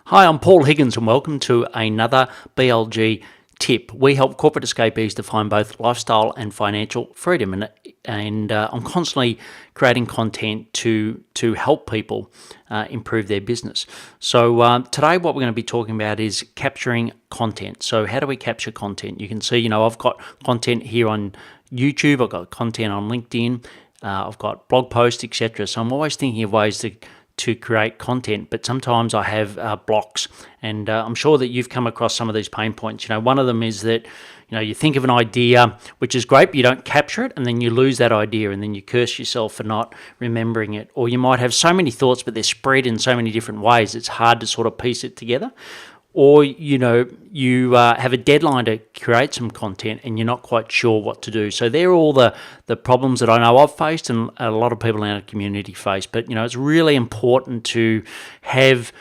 Hi, I'm Paul Higgins and welcome to another BLG tip. We help corporate escapees to find both lifestyle and financial freedom, and I'm constantly creating content to help people improve their business. So today what we're going to be talking about is capturing content. So how do we capture content? You can see, I've got content here on YouTube, I've got content on LinkedIn, I've got blog posts, etc. So I'm always thinking of ways to create content, but sometimes I have blocks, and I'm sure that you've come across some of these pain points. One of them is that you think of an idea which is great, but you don't capture it, and then you lose that idea, and then you curse yourself for not remembering it. Or you might have so many thoughts, but they're spread in so many different ways, it's hard to sort of piece it together. Or you have a deadline to create some content and you're not quite sure what to do. So they're all the problems that I know I've faced and a lot of people in our community face. But it's really important to have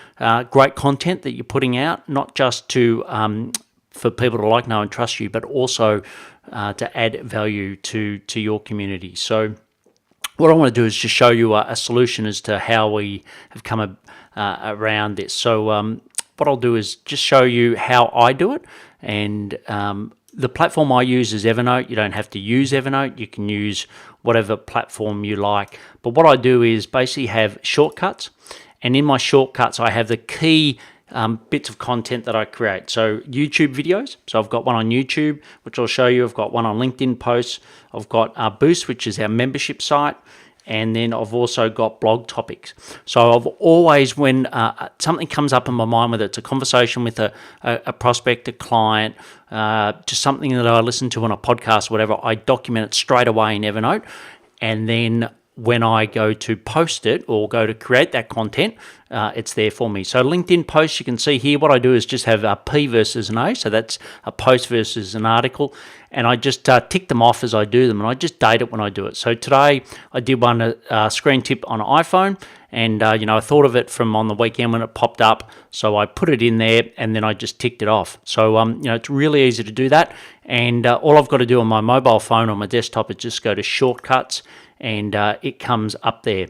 great content that you're putting out, not just to for people to like, know and trust you, but also to add value to your community. So what I want to do is just show you a solution as to how we have come around this. So what I'll do is just show you how I do it, and the platform I use is Evernote. You don't have to use Evernote, you can use whatever platform you like. But what I do is basically have shortcuts, and in my shortcuts I have the key bits of content that I create. So YouTube videos, so I've got one on YouTube which I'll show you, I've got one on LinkedIn posts, I've got Boost, which is our membership site, and then I've also got blog topics. So I've always, when something comes up in my mind, whether it's a conversation with a prospect, a client, just something that I listen to on a podcast or whatever, I document it straight away in Evernote. And then when I go to post it or go to create that content, it's there for me. So LinkedIn posts, you can see here, what I do is just have a P versus an A. So that's a post versus an article. And I just tick them off as I do them, and I just date it when I do it. So today I did one screen tip on iPhone, and I thought of it from on the weekend when it popped up. So I put it in there and then I just ticked it off. So it's really easy to do that. And all I've got to do on my mobile phone or my desktop is just go to shortcuts, and it comes up there.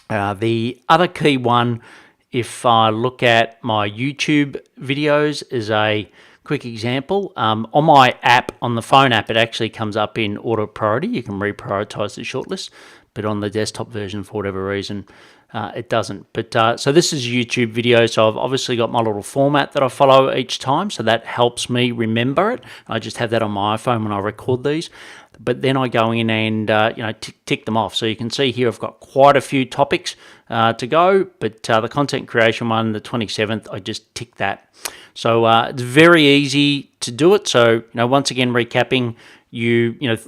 The other key one, if I look at my YouTube videos, is a quick example. On my app, on the phone app, it actually comes up in auto priority. You can reprioritize the shortlist, but on the desktop version, for whatever reason, it doesn't. But so this is a YouTube video, so I've obviously got my little format that I follow each time, so that helps me remember it. I just have that on my iPhone when I record these. But then I go in and tick them off. So you can see here I've got quite a few topics to go, but the content creation one, the 27th, I just tick that. So it's very easy to do it. So once again, recapping,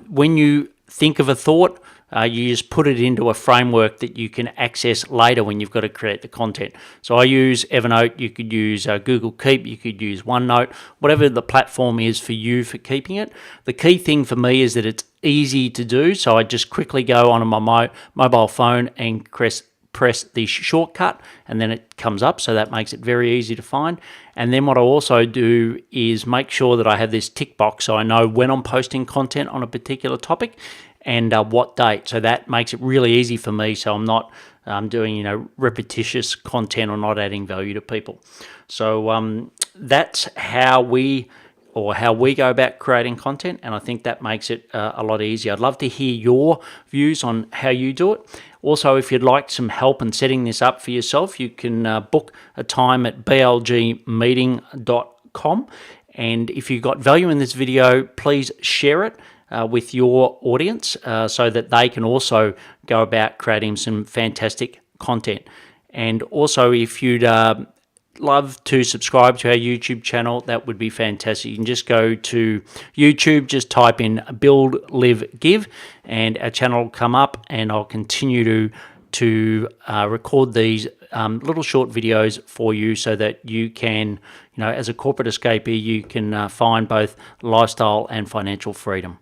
when you think of a thought, you just put it into a framework that you can access later when you've got to create the content. So I use Evernote, you could use Google Keep, you could use OneNote, whatever the platform is for you for keeping it. The key thing for me is that it's easy to do, so I just quickly go onto my mobile phone and press the shortcut, and then it comes up, so that makes it very easy to find. And then what I also do is make sure that I have this tick box so I know when I'm posting content on a particular topic and what date. So that makes it really easy for me, so I'm not doing repetitious content or not adding value to people. So that's how we go about creating content, and I think that makes it a lot easier. I'd love to hear your views on how you do it. Also, if you'd like some help in setting this up for yourself, you can book a time at BLG19.com. And if you got value in this video, please share it with your audience so that they can also go about creating some fantastic content. And also, if you'd love to subscribe to our YouTube channel, that would be fantastic. You can just go to YouTube, just type in Build, Live, Give, and our channel will come up, and I'll continue to record these little short videos for you so that you can, as a corporate escapee, you can find both lifestyle and financial freedom.